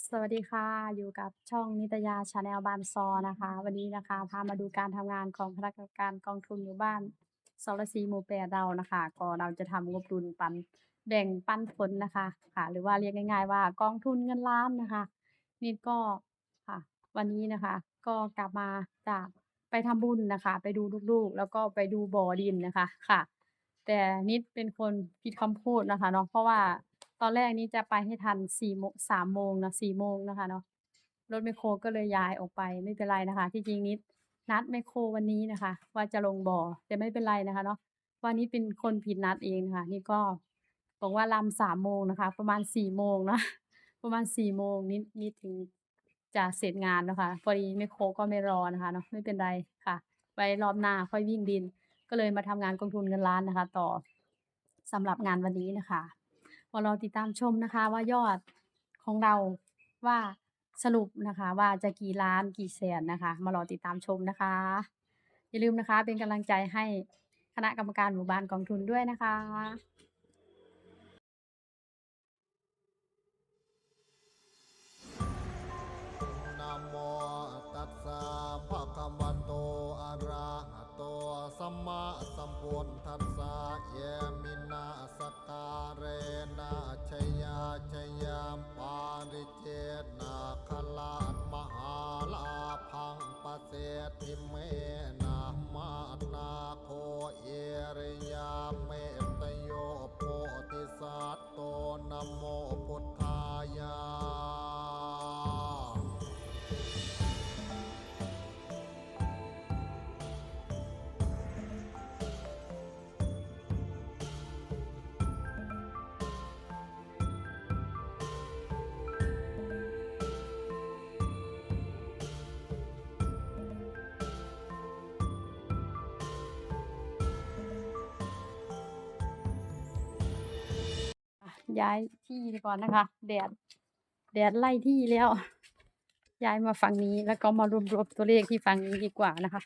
สวัสดีค่ะอยู่กับช่องนิตยาชาแนลบ้านซอนะคะวันนี้นะคะพามาดูการทำงานของคณะกรรมการกองทุนหมู่บ้านสรศรีหมู่แปดเรานะคะก็เราจะทำงบดุลปันแบ่งปันผลนะคะค่ะหรือว่าเรียกง่ายๆว่ากองทุนเงินล้านนะคะนี่ก็ค่ะวันนี้นะคะก็กลับมาจากไปทำบุญนะคะไปดูลูกๆแล้วก็ไปดูบ่อดินนะคะค่ะ แต่นิดเป็นคนผิดคำพูดนะคะเนาะเพราะว่าตอนแรกนี้จะไปให้ทัน4โม3โมงนะ4โมงนะคะเนาะรถแมคโครก็เลยย้ายออกไปไม่เป็นไรนะคะที่จริงนิดนัดแมคโครวันนี้นะคะว่าจะลงบ่อแต่ไม่เป็นไรนะคะเนาะว่านิดเป็นคนผิดนัดเองค่ะนี่ก็บอกว่ารำ3โมงนะคะประมาณ4โมงนะประมาณ4โมงนิดถึงจะเสร็จงานนะคะพอดีแมคโครก็ไม่รอนะคะเนาะไม่เป็นไรค่ะไว้รอบหน้าค่อยวิ่งดิน ก็เลยมาทำงานกองทุนเงินล้านนะคะต่อสำหรับงานวันนี้นะคะมารอติดตามชมนะคะว่ายอดของเราว่าสรุปนะคะว่าจะกี่ล้านกี่แสนนะคะมารอติดตามชมนะคะอย่าลืมนะคะเป็นกำลังใจให้คณะกรรมการหมู่บ้านกองทุนด้วยนะคะนะโมตัสสะภะคะวะโตอะระหะโตสัมมาสัมพุทธัสสะเยมินาสการเรนะชยาชยามปาริเจนะคลานมหาลาพังปะเสทิเมนะมานาโคเอริยาเมตโยโพธิสัตโตนะโมพุทธายา ย้ายที่ดีก่อนนะคะแดดไล่ที่แล้วย้ายมาฝั่งนี้แล้วก็มารวมตัวเลขที่ฝั่งนี้ดีกว่านะคะ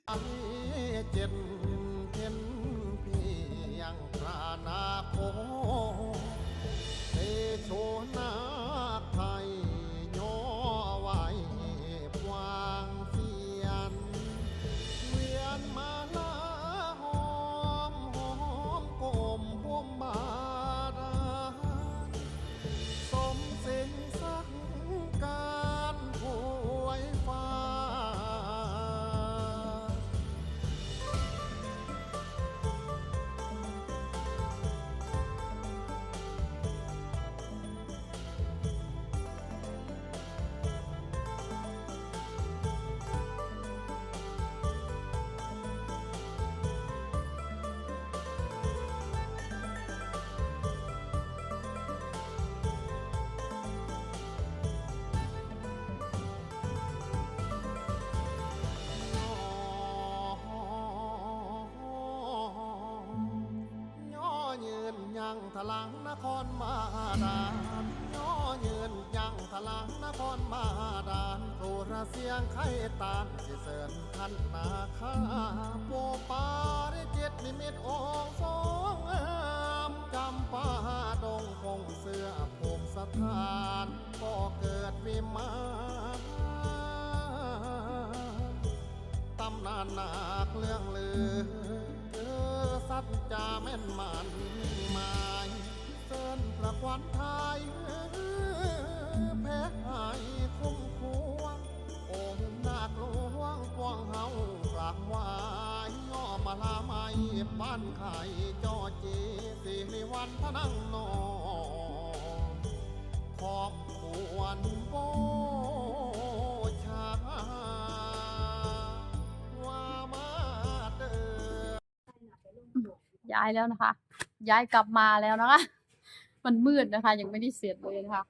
อันนี้เจ็ดเห็นเพียงพระนาโคเตโชนาไทยย่อไว้วางเสียนเวียนมาลาหอมหอมกลมพวมบาดาลสมสิ่งสังการผวยฟ้า ย่อยืนยังทะลังนครมาดานย่อยืนยังทะลังนครมาดานโทรเสียงไข่ตานสิเสริญขันนาคาโปปาริจิตนิมิตองค์สองงามจำปาดงคงเสื้อภูมิสถานก็เกิดวิมานตำนานหนักเรื่องลือสัจจาแม่นมันหมายเสินประควันไทยแพ้หายคุ้มควงองค์นาคหลวงปวงเฮากราบไหวย่อมาลาไม่ปั้นไข่จอจีสิริวันพนังนองขอบควรโบชาว่ามาเดิน ย้ายแล้วนะคะย้ายกลับมาแล้วนะคะมันมืดนะคะยังไม่ได้เสร็จเลยนะคะ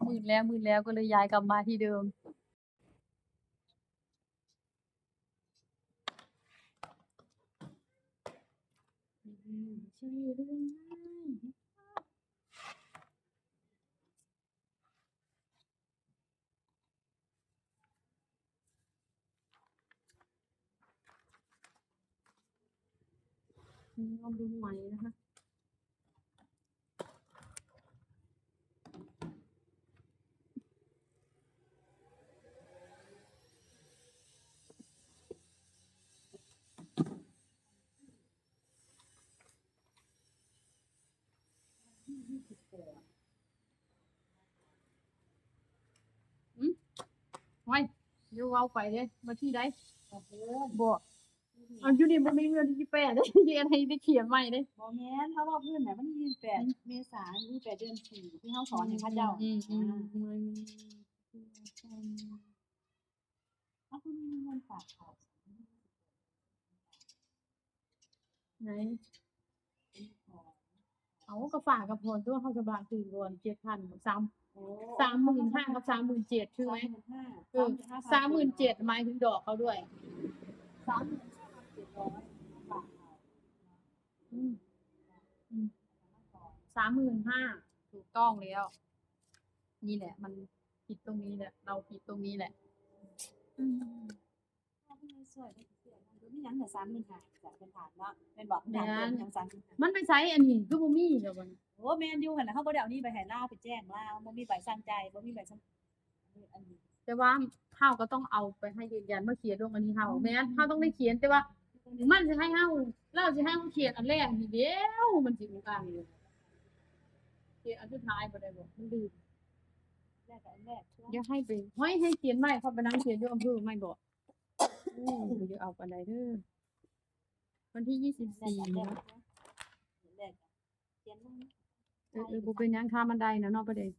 มืดแล้วก็เลยย้ายกลับมาที่เดิม ใช่เรื่องง่าย ลองดูใหม่นะคะอืมไว้เดี๋ยวเอาไปเลยมาที่ใดบ่เอาอยู่นี่บ่มีเงินที่แปะเด้ เรียนให้ได้เขียนใหม่เด้ บ่แม่นเพราะว่าเพิ่นน่ะมัน28เมษายน28เดือน4ที่เฮาสอนให้เขาเจ้าเอาเพิ่นมีเงินฝากเขา ไหนเอาก็ฝากกับพรตัวเขาจะบาทคืนรวน7,000 โอ้ 35,000กับ37,000ใช่ไหมเออ37,000หมายถึงดอกเขาด้วย 35,700ฝากเขา อืมอืม35,000ถูกต้องแล้ว นี่แหละ มันผิดตรงนี้แหละ เราผิดตรงนี้แหละ อืม เอาเพิ่นสวยได้เสียมันมีหยังแต่35,000จ้ะเพิ่นถามเนาะแม่นบอกเพิ่นถามเพิ่นยัง35,000 มันไปใช้อันนี้คือบ่มีเดี๋ยวมัน โอ้แม่นอยู่หั่นน่ะเฮาบ่ได้เอานี่ไปให้ลาวไปแจ้งลาวบ่มีใบสั่งจ่ายบ่มีใบสั่งอันนี้ แต่ว่าเฮาก็ต้องเอาไปให้ยืนยันว่าเขียนลงอันนี้เฮาแม่นเฮาต้องได้เขียนแต่ว่า มันสิให้เฮาเราสิให้เฮาเขียนอันแรกนี่เดียวมันสิบ่กล้าเขียนอันสุดท้ายบ่ได้บ่มันลืม แรกกับอันแรกช่วง เดี๋ยวให้ไปให้เขียนใหม่เขาไปนั่งเขียนอยู่อำเภอไม่บอกเดี๋ยวเอาไปไหนเด้อวันที่24เนาะ แรกเขียนลง บ่เป็นหยังค่าบันไดนะเนาะประเด็น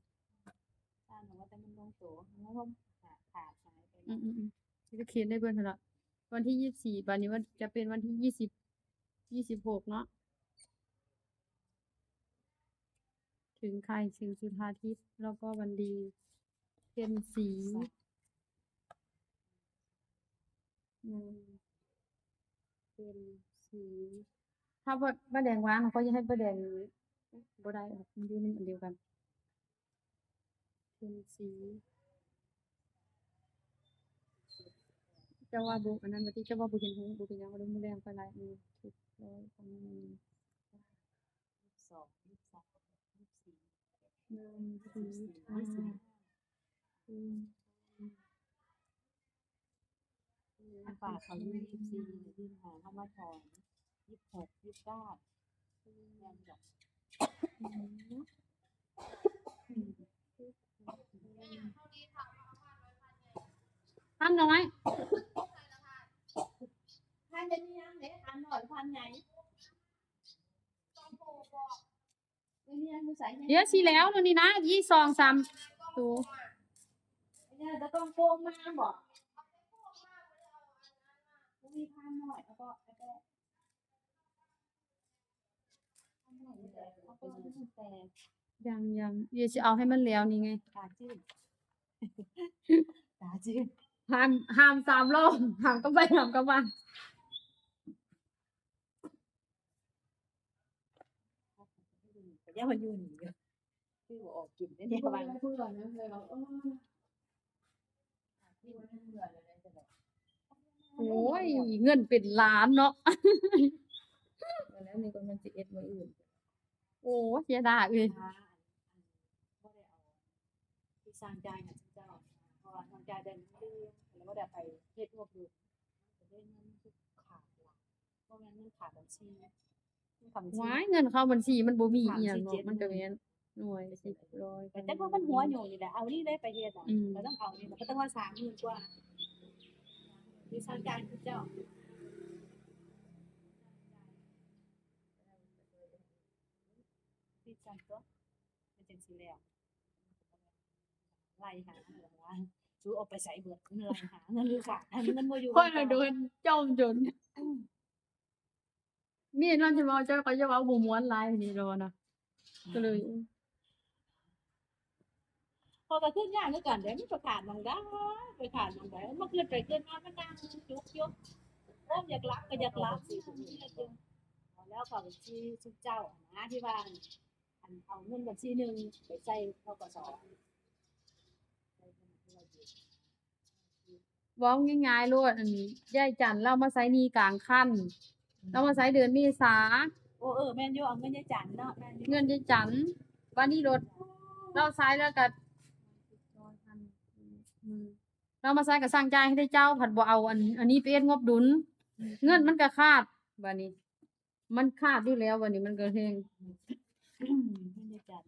ตามว่าแต่มันลงโตมันก็ขาดหายไป อืมๆก็เขียนได้เบิ่นหั่นล่ะวันที่24บัดนี้ว่าจะเป็นวันที่26เนาะถึงใครถึงจุฑาทิพย์แล้วก็วันดีเพ็ญศรีเพ็ญศรีถ้าป้าแดงวางเขาจะให้ป้าแดงบ่ได้มันอยู่ในอันเดียวกันเพ็ญศรีเจ้าว่าบ่อันนั้นว่าที่เจ้าว่าบ่เห็นหงส์บ่เป็นหยังบ่ได้มื้อแรงไปหลายทุกร้อยประมาณ 22 23 24 ฝากเขา24ยื่นหาเข้ามาถอน26 29แม่นจ้ะ ท่านน้อย ท่านจะมียังไหนทานหน่อยพันไหนไม่มียังมือใส่ เดี๋ยวสิแล้วนู่นนี่นะ2 3ตัว เนี่ยจะต้องโกงมาบอกมีพันหน่อยแล้วก็เอาไปแต่ ยังเดี๋ยวสิเอาให้มันแล้วนี่ไง ตาจืดตาจืด ห้าม3รอบห้ามก็ไปห้ามก็มา แต่ย่ามันอยู่หนีอยู่ที่หัวออกกินได้เนี่ยบาง เพื่อนนะเลยเราโอ้ยเงินเป็นล้านเนาะ แล้วนี่ก็มัน11มื้ออื่น โอ้เสียดายเอ้ย บ่ได้เอาที่สร้างใจนะเจ้าเพราะว่าทางใจได้เรื่องแล้วก็ได้ไปเฮ็ดรวบรวมจะได้เงินทุกขาดหลักเพราะงั้นเงินขาดบัญชีขาดบัญชี ว้ายเงินเข้าบัญชีมันบ่มีอีหยังเนาะมันก็แม่นหน่วย10ร้อย แต่พอมันหัวอยู่นี่แหละเอานี่ได้ไปเฮ็ดอ่ะเราต้องเอานี่มันก็ต้องว่า30,000กว่าที่สร้างใจคือเจ้าที่จังตัวมันจังสิแล้วไล่หาเหรอวะสู้ออกไปใส่เบิดเงินไล่หาเงินหรือขาดเงินบ่อยู่ ค่อยน่ะโดนจมจนมีเราจะว่าเจ้าก็จะว่าบ่ม่วนหลายนี่รอนะก็เลย พอก็ขึ้นยากคือกันเด้มันก็ขาดบางได้ไปขาดบางได้มันขึ้นไปขึ้นมามันนั่งจุกอยู่โอ้อยากรักก็อยากรักสิแล้วก็บัญชีสุเจ้านะที่ว่าอันเอาเงินบัญชีนึงไปใส่ธกส เว้าง่ายๆโลดอันนี้ยายจันทร์เรามาใช้หนี้กลางคัน เรามาใช้เดือนเมษา โอ้แม่นอยู่เอาเงินยายจันเนาะแม่นอยู่ เงินจะจันวันนี้รถเราใช้แล้วก็เรามาใช้กับสร้างจ่ายให้ได้เจ้าผัดบ่เอาอันนี้เป็นงบดุลเงินมันก็ขาดบัดนี้ มันขาดอยู่แล้ววันนี้มันก็แฮง เงินยายจัน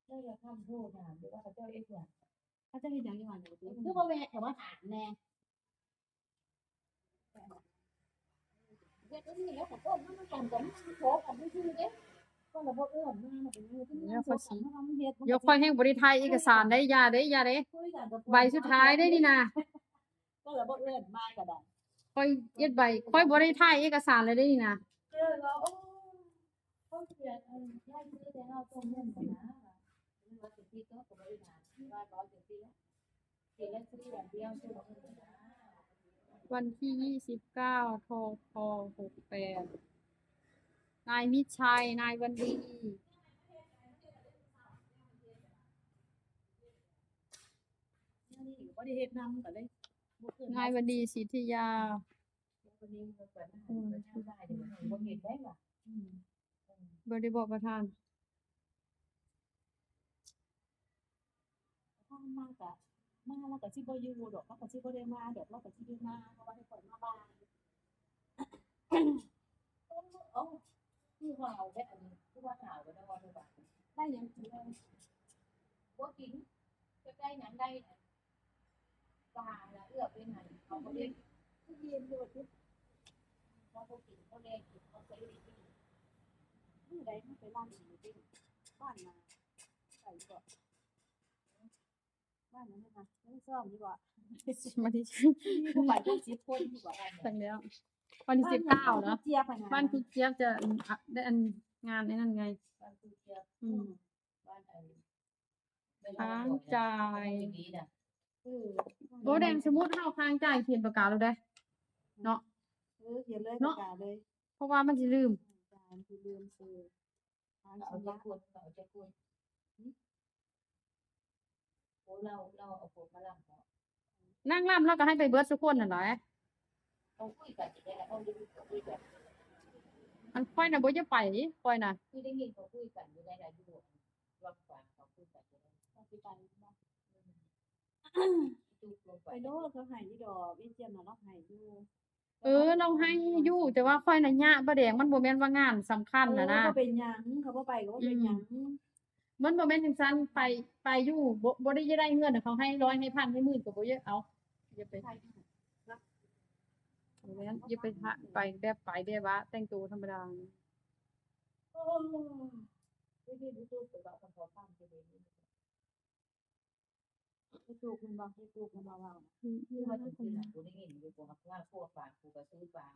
เจ้าอย่าทำโทษนะเดี๋ยวว่าเขาเจ้าเอ็ดว่าเขาจะเฮ็ดหยังอยู่หั่นน่ะคือบ่แม่แต่ว่าถามแน่เฮ็ดอันนี้แล้วก็ต้มมันกันกันโผกันซื่อๆเด้ก็ระบบเอื้อนมาน่ะเป็นอยู่ที่นี่เขาสิมันเฮ็ด ยกค่อยแห้งบ่ได้ถ่ายเอกสารได้อย่าเด้ใบสุดท้ายได้นี่นะ ก็ระบบเอื้อนมาก็ได้ ค่อยเอ็ดใบค่อยบ่ได้ถ่ายเอกสารเลยได้นี่นะ เราโอ้เขาเสียย้ายซื้อแต่เราต้มเงินกันนะว่าสิพี่ก็บ่ได้นานว่าร้อยสิพี่เฮ็ดแล้วซื้ออย่างเดียวซื้อเงินกันนะ วันที่29 ทพ68นายมิตรชัยนายวันดี นี่บ่ได้เฮ็ดนำก็เลยบ่เกิน นายวันดีสิทธิยา วันนี้ก็เปิดได้เดี๋ยวบ่เฮ็ดได้ว่ะ บริบอกประธาน ถ้ามาก็มาแล้วก็สิบ่อยู่ดอกเราก็สิบ่ได้มาดอกเราก็สิอยู่มาเพราะว่าให้เปิดมาบ้านโอ้คือว่าเอาได้อันนี้คือว่าหนาวได้ว่าได้บ่ได้หยังกินได้บ่กินจะได้หยังได้ปลาละเอื้อไปไหนเขาบ่ได้เย็นโดดเขาบ่กินเขาแลกินเขาใส่ได้ดีมื้อใดมันไปร้านอีกติบ้านมาใส่ก่อนบ้านนั้นนะไม่ซ่อมดีกว่า วันที่ ผู้ไปทุก10คนดีกว่า ตั้งแล้ววันที่19เนาะ เจี๊ยบนะ บ้านคุณเจี๊ยบจะได้อันงานไอ้นั่นไง บ้านคุณเจี๊ยบ บ้านค้างจ่าย เออ โบแดงสมมุติเฮาค้างจ่ายเขียนประกาศแล้วได้ เนาะ เขียนเลยประกาศเลย เพราะว่ามันสิลืม การคือลืมซื้อทาง เอา ชำ ใจ ระ คุณเอาใจคุณโอ้เราเอาผมมาลำเนาะ นั่งร่ำแล้วก็ให้ไปเบิดทุกคนนั่นแหละ ต้องคุยกันจะได้แล้วเขาได้คุยกัน มันค่อยน่ะบ่จะไปค่อยน่ะ คือได้ยินเขาคุยกันอยู่ในรายอยู่รับฟังเขาคุยกันอยู่ใน ต้องไปกันบ้าง จุกลงไป ไปโน่เขาหายที่ดอกวิเจียมน่ะเราหายอยู่ เราให้อยู่แต่ว่าค่อยน่ะยะบ่แดงมันบ่แม่นว่างานสำคัญน่ะนะ เขาเป็นหยังเขาบ่ไปก็บ่เป็นหยัง มันบ่แม่นจังซั่นไปอยู่บ่ได้ได้เงินน่ะเขาให้ร้อยให้พันให้หมื่นก็บ่เยอะเอาอย่าไป ใช่ บ่แม่นอย่าไปไปแบบว่าแต่งตัวธรรมดา โอ้ ไม่ได้รู้ตัวแต่ว่าคนเขาฟังจะเป็น ไปปลูกมันบ่ไปปลูกมันบ่ว่า คือว่าถึงที่ไหนกูได้ยินอยู่บอกว่าพวกฝากกูก็ซื้อปลา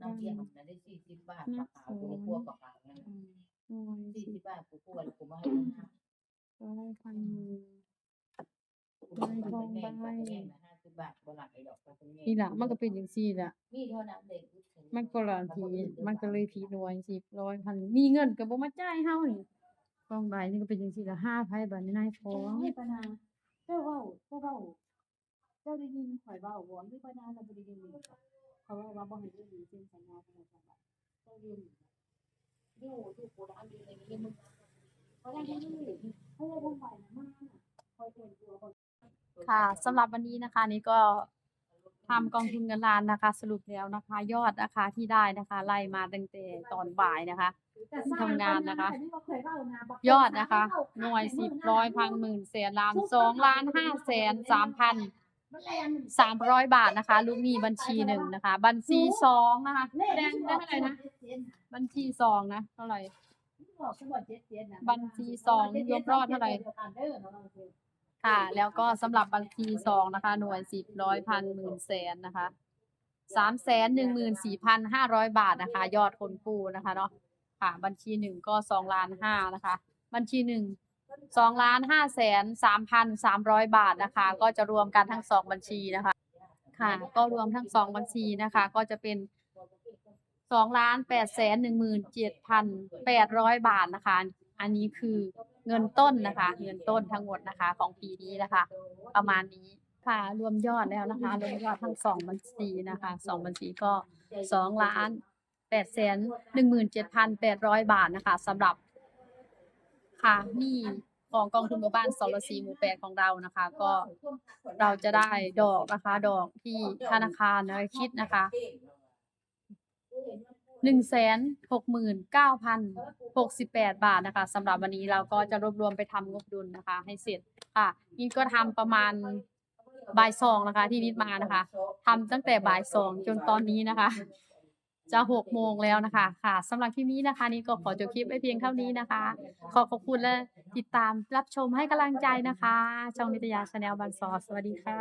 น้ำเที่ยงมันได้40 บาทปลาขาวกูพวกปลาขาวนั่น40 บาทกูกลัวกูมาให้นะกูบอกว่าแม่ก็แม่นะ50 บาทบ่หลักไอ้ดอกก็ตรงนี้ นี่ล่ะมันก็เป็นจังซี่ล่ะ มีเท่านั้นเลย มันก็ละทีมันก็เลยผิดหน่วย10 100 1,000มีเงินก็บ่มาจ่ายเฮานี่กองใบนี่ก็เป็นจังซี่ล่ะ5ไผบัดนี้นายพอ ให้ปานาเจ้าเว้าเจ้าได้ยินข่อยเว้าบ่หรือปานาเราบ่ได้ยินเขาว่าบ่ให้ยินเซ็นสัญญากันจังว่าเจ้ายิน อยู่กูร้านดีในนี้มึง เขาได้ยินเขาได้บ่ไปนะมาคอยเตือนอยู่คน ค่ะสำหรับวันนี้นะคะนี่ก็ทำกองทุนเงินล้านนะคะ สรุปแล้วนะคะ ยอดนะคะที่ได้นะคะ ไล่มาตั้งแต่ตอนบ่ายนะคะ ทำงานนะคะ ยอดนะคะ หน่วย10 ร้อยพันหมื่นแสนล้าน2,530,300 บาทนะคะ ลูกหนี้บัญชี1นะคะ บัญชี2นะคะแสดงได้เท่าไหร่นะบัญชี2นะเท่าไหร่บัญชี2ยกยอดเท่าไหร่ค่ะ แล้วก็สำหรับบัญชี2นะคะ หน่วย10 ร้อยพันหมื่นแสนนะคะ314,500 บาทนะคะ ยอดคนกู้นะคะเนาะค่ะ บัญชี1ก็2.5 ล้านนะคะ บัญชี1 2,503,300 บาทนะคะ ก็จะรวมกันทั้ง2บัญชีนะคะ ค่ะ ก็รวมทั้ง2บัญชีนะคะ ก็จะเป็น2,817,800 บาทนะคะ อันนี้คือเงินต้นนะคะ เงินต้นทั้งหมดนะคะ ของปีนี้นะคะ ประมาณนี้ ค่ะรวมยอดแล้วนะคะรวมยอดทั้ง2บัญชีนะคะ2บัญชีก็2,817,800 บาทนะคะสำหรับค่ะหนี้ของกองทุนหมู่บ้านสรศรีหมู่8ของเรานะคะ ก็เราจะได้ดอกนะคะ ดอกที่ธนาคารคิดนะคะ 169,068 บาทนะคะสำหรับวันนี้เราก็จะรวบรวมไปทำงบดุลนะคะ ให้เสร็จค่ะนี่ก็ทำประมาณบ่าย2นะคะที่นิดมานะคะทำตั้งแต่บ่าย2จนตอนนี้นะคะ จะ6โมงแล้วนะคะค่ะสำหรับคลิปนี้นะคะนี่ก็ขอจบคลิปไว้เพียงเท่านี้นะคะ ขอบคุณและติดตามรับชมให้กำลังใจนะคะช่องนิตยาชาแนลบันซอสวัสดีค่ะ